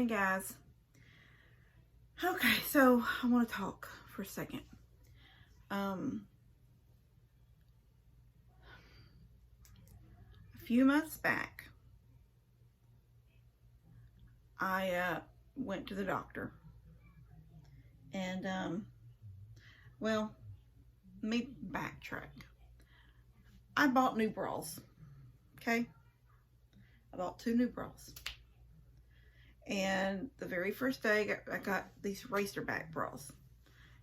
guys. Okay, so I want to talk for a second. A few months back, I went to the doctor, and well, let me backtrack. I bought new bras. Okay, I bought 2 new bras. And the very first day, I got these racerback bras.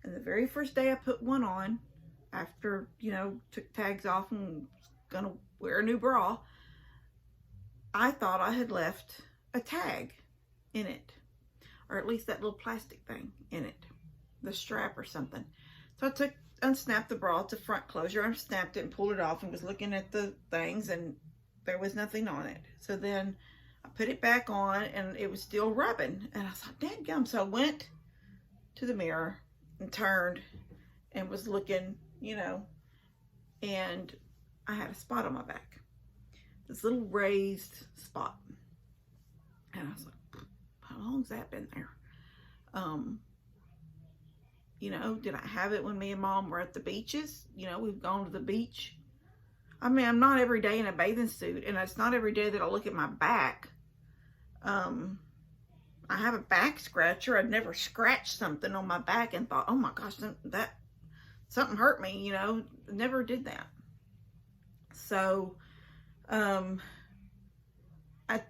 And the very first day I put one on, after, took tags off and was gonna wear a new bra, I thought I had left a tag in it. Or at least that little plastic thing in it. The strap or something. So I unsnapped the bra. It's a front closure. I snapped it and pulled it off and was looking at the things, and there was nothing on it. So then I put it back on and it was still rubbing. And I thought, dadgum. So I went to the mirror and turned and was looking, and I had a spot on my back. This little raised spot. And I was like, how long's that been there? Did I have it when me and Mom were at the beaches? We've gone to the beach. I mean, I'm not every day in a bathing suit, and it's not every day that I look at my back. I have a back scratcher. I'd never scratched something on my back and thought, oh my gosh, that something hurt me, never did that. So, I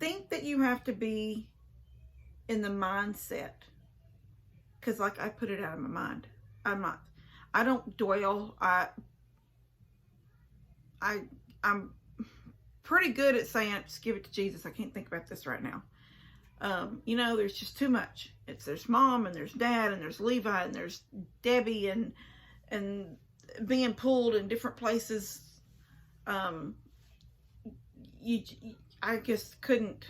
think that you have to be in the mindset, because like I put it out of my mind. I don't dwell. I'm pretty good at saying, just give it to Jesus. I can't think about this right now. There's just too much. There's Mom, and there's Dad, and there's Levi, and there's Debbie, and being pulled in different places. I just couldn't.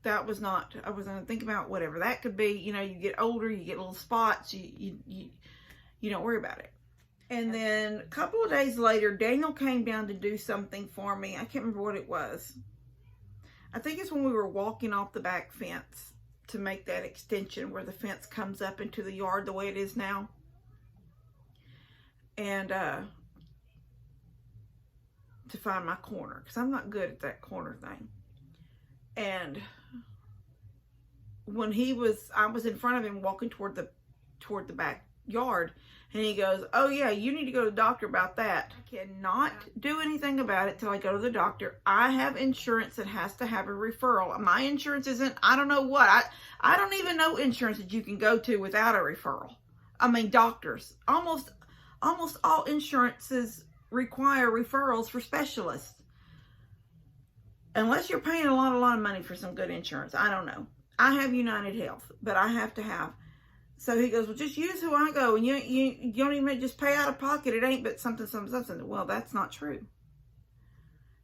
That was not. I was gonna think about whatever that could be. You get older, you get little spots. You don't worry about it. And then a couple of days later, Daniel came down to do something for me. I can't remember what it was. I think it's when we were walking off the back fence to make that extension where the fence comes up into the yard the way it is now. And to find my corner, because I'm not good at that corner thing. And when I was in front of him walking toward the backyard, and he goes, oh yeah, you need to go to the doctor about that. I cannot do anything about it till I go to the doctor. I have insurance that has to have a referral. My insurance isn't, I don't know what. I don't even know insurance that you can go to without a referral. I mean, doctors. Almost all insurances require referrals for specialists. Unless you're paying a lot of money for some good insurance. I don't know. I have United Health, but I have to have. So he goes, well, just use who I go, and you don't even just pay out of pocket. It ain't but something. Well, that's not true.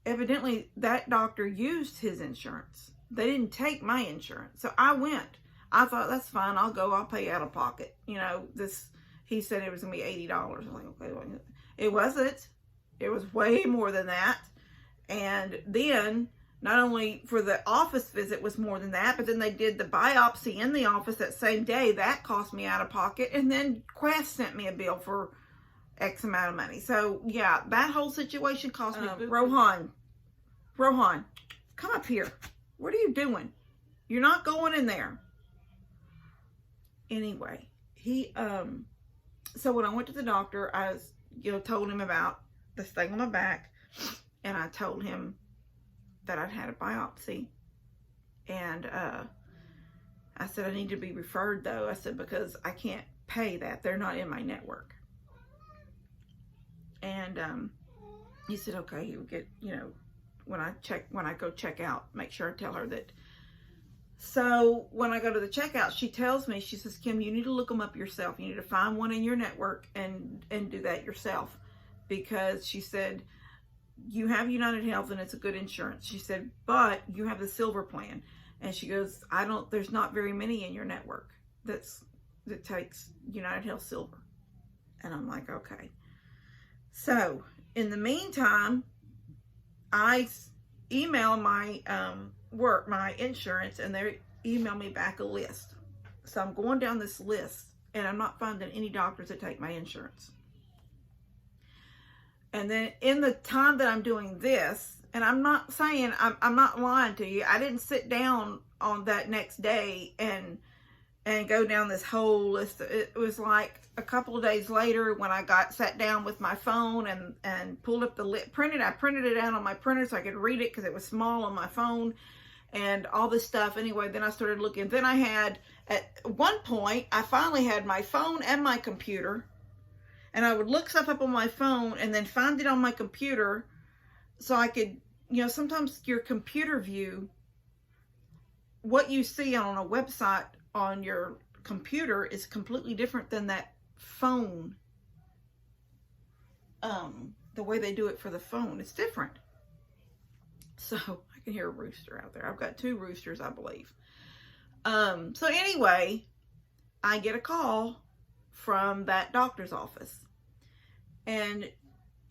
Evidently, that doctor used his insurance. They didn't take my insurance. So I went. I thought, that's fine. I'll go. I'll pay out of pocket. He said it was going to be $80. I was like, okay. Well, it wasn't. It was way more than that. And then, not only for the office visit was more than that, but then they did the biopsy in the office that same day. That cost me out of pocket. And then Quest sent me a bill for X amount of money. So, yeah, that whole situation cost me. Rohan, come up here. What are you doing? You're not going in there. Anyway, so when I went to the doctor, I was, told him about this thing on my back. And I told him that I'd had a biopsy. And I said, I need to be referred, though. I said, because I can't pay that. They're not in my network. And he said, okay, you'll get, when I go check out, make sure I tell her that. So when I go to the checkout, she tells me, she says, Kim, you need to look them up yourself. You need to find one in your network and do that yourself. Because she said, you have United Health and it's a good insurance. She said, but you have the silver plan. And she goes, there's not very many in your network that takes United Health Silver. And I'm like, okay. So in the meantime, I email my my insurance, and they email me back a list. So I'm going down this list, and I'm not finding any doctors that take my insurance. And then in the time that I'm doing this, and I'm not saying, I'm not lying to you, I didn't sit down on that next day and go down this whole list. It was like a couple of days later when I sat down with my phone and pulled up the list, I printed it out on my printer so I could read it because it was small on my phone and all this stuff. Anyway, then I started looking. Then I had, at one point, I finally had my phone and my computer, and I would look stuff up on my phone and then find it on my computer so I could, you know, sometimes your computer view, what you see on a website on your computer is completely different than that phone. The way they do it for the phone, it's different. So I can hear a rooster out there. I've got 2 roosters, I believe. So anyway, I get a call from that doctor's office, and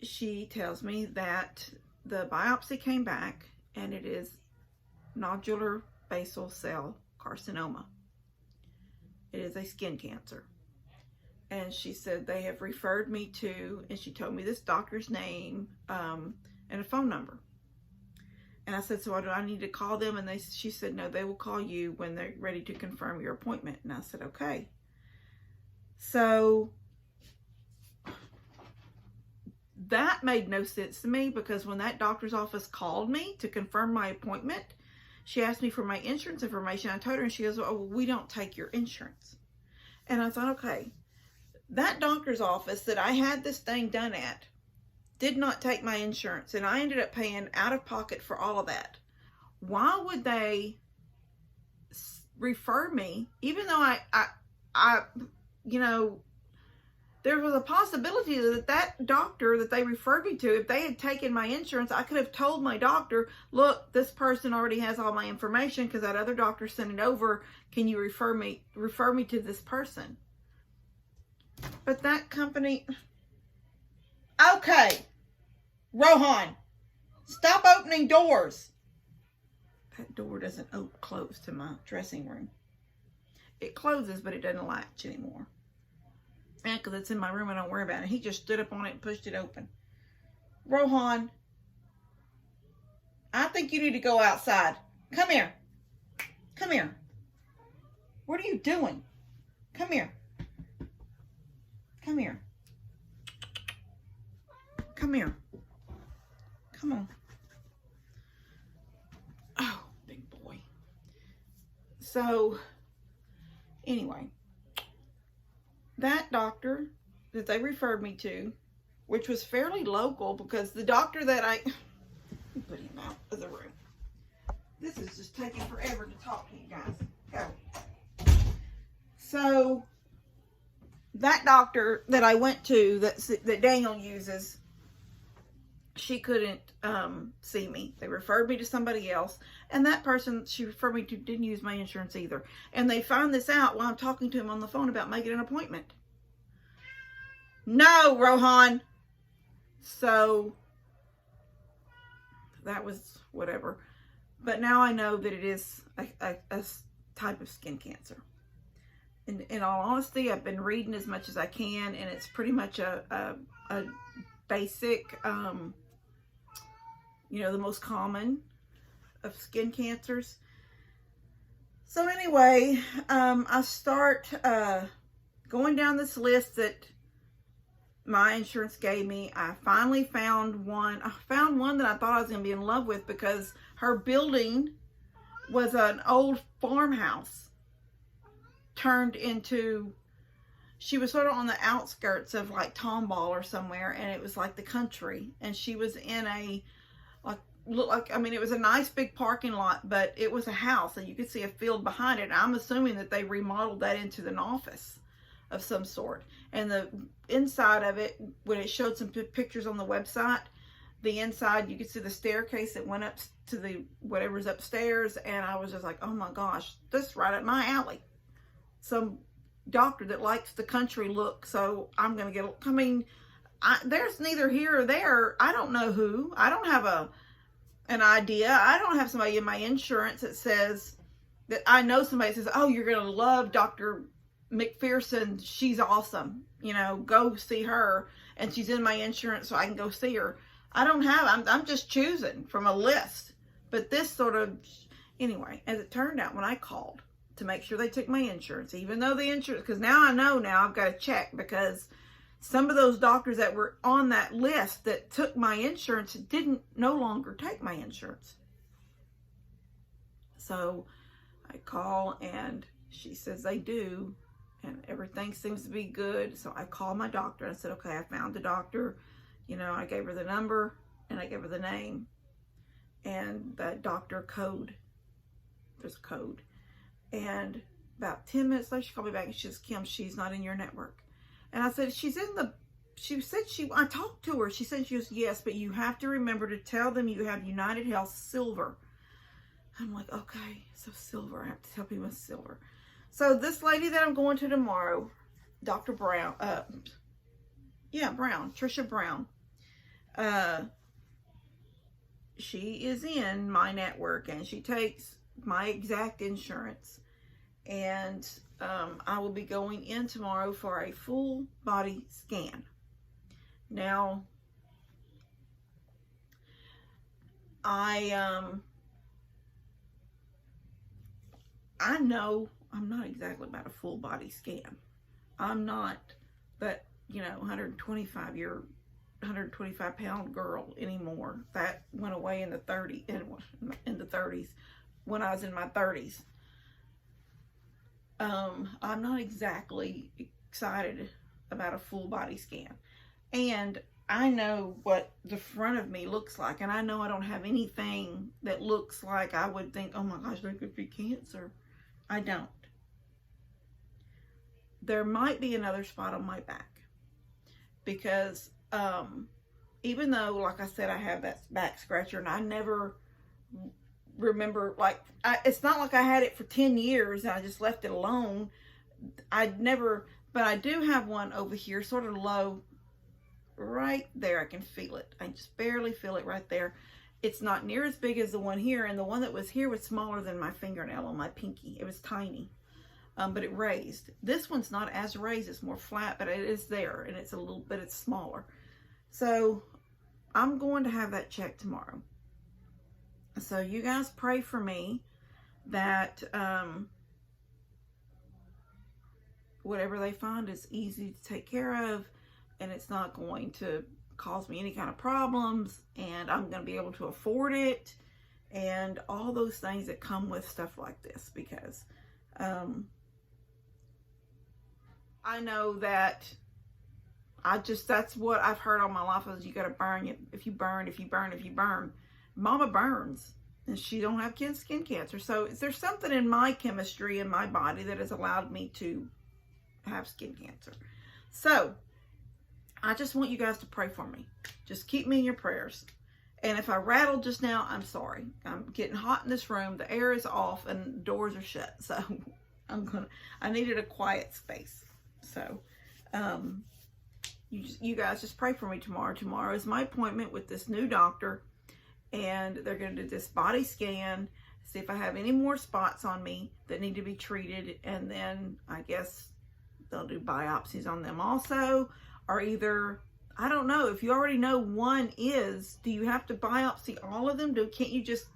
she tells me that the biopsy came back and it is nodular basal cell carcinoma. It is a skin cancer. And she said they have referred me to, and she told me this doctor's name and a phone number. And I said, so do I need to call them? And she said, no, they will call you when they're ready to confirm your appointment. And I said, okay. So that made no sense to me, because when that doctor's office called me to confirm my appointment, she asked me for my insurance information. I told her, and she goes, oh, we don't take your insurance. And I thought, okay, that doctor's office that I had this thing done at did not take my insurance, and I ended up paying out of pocket for all of that. Why would they refer me, even though I you know, there was a possibility that that doctor that they referred me to, if they had taken my insurance, I could have told my doctor, look, this person already has all my information because that other doctor sent it over. Can you refer me to this person? But that company, okay, Rohan, stop opening doors. That door doesn't close to my dressing room. It closes, but it doesn't latch anymore. Yeah, because it's in my room, I don't worry about it. He just stood up on it and pushed it open. Rohan, I think you need to go outside. Come here. Come here. What are you doing? Come here. Come here. Come here. Come on. Oh, big boy. So, anyway, that doctor that they referred me to, which was fairly local, because the doctor that put him out of the room. This is just taking forever to talk to you guys. Go. So, that doctor that I went to, that Daniel uses, she couldn't see me. They referred me to somebody else, and that person she referred me to didn't use my insurance either. And they found this out while I'm talking to him on the phone about making an appointment. No, Rohan. So that was whatever. But now I know that it is a type of skin cancer. In all honesty, I've been reading as much as I can, and it's pretty much a basic, you know, the most common of skin cancers. So anyway, I start going down this list that my insurance gave me. I finally found one. I found one that I thought I was going to be in love with, because her building was an old farmhouse turned into, she was sort of on the outskirts of like Tomball or somewhere, and it was like the country, and she was in a I mean, it was a nice big parking lot, but it was a house, and you could see a field behind it. I'm assuming that they remodeled that into an office of some sort. And the inside of it, when it showed some pictures on the website, the inside, you could see the staircase that went up to the whatever's upstairs, and I was just like, oh my gosh, this is right up my alley. Some doctor that likes the country look, so I'm gonna get, I mean, there's neither here or there. I don't know who. I don't have an idea. I don't have somebody in my insurance that says, that I know somebody says, oh, you're going to love Dr. McPherson. She's awesome. You know, go see her. And she's in my insurance, so I can go see her. I'm just choosing from a list. But this sort of, anyway, as it turned out, when I called to make sure they took my insurance, even though the insurance, because now I know I've got to check, because some of those doctors that were on that list that took my insurance didn't no longer take my insurance. So I call and she says they do, and everything seems to be good. So I called my doctor and I said, okay, I found the doctor. You know, I gave her the number and I gave her the name and the doctor code. There's a code. And about 10 minutes later, she called me back and she says, Kim, she's not in your network. And I said, I talked to her. She said, yes, but you have to remember to tell them you have United Health Silver. I'm like, okay, so silver. I have to tell people silver. So this lady that I'm going to tomorrow, Dr. Brown, Trisha Brown, she is in my network and she takes my exact insurance. And I will be going in tomorrow for a full body scan. Now, I know I'm not exactly about a full body scan. I'm not that, 125 pound girl anymore. That went away in the 30s when I was in my 30s. I'm not exactly excited about a full body scan. And I know what the front of me looks like. And I know I don't have anything that looks like I would think, oh my gosh, there could be cancer. I don't. There might be another spot on my back. Because even though, like I said, I have that back scratcher and I never remember, it's not like I had it for 10 years and I just left it alone. But I do have one over here, sort of low, right there. I can feel it. I just barely feel it right there. It's not near as big as the one here, and the one that was here was smaller than my fingernail on my pinky. It was tiny, but it raised. This one's not as raised. It's more flat, but it is there, and it's a little bit, it's smaller. So I'm going to have that checked tomorrow. So you guys pray for me that whatever they find is easy to take care of and it's not going to cause me any kind of problems and I'm going to be able to afford it and all those things that come with stuff like this, because I know that that's what I've heard all my life is you got to burn it. If you burn. Mama burns and she don't have skin cancer. So there's something in my chemistry in my body that has allowed me to have skin cancer. So I just want you guys to pray for me. Just keep me in your prayers. And if I rattled just now, I'm sorry. I'm getting hot in this room. The air is off and the doors are shut. So I needed a quiet space. So you guys just pray for me tomorrow. Tomorrow is my appointment with this new doctor. And they're going to do this body scan, see if I have any more spots on me that need to be treated. And then I guess they'll do biopsies on them also. Or either, I don't know, if you already know one is, do you have to biopsy all of them? Can't you just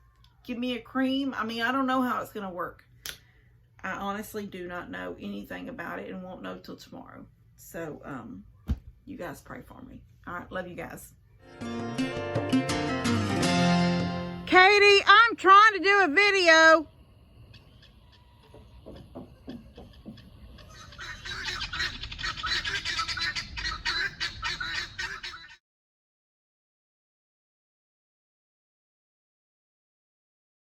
give me a cream? I mean, I don't know how it's going to work. I honestly do not know anything about it and won't know till tomorrow. So, you guys pray for me. All right, love you guys. Katie, I'm trying to do a video.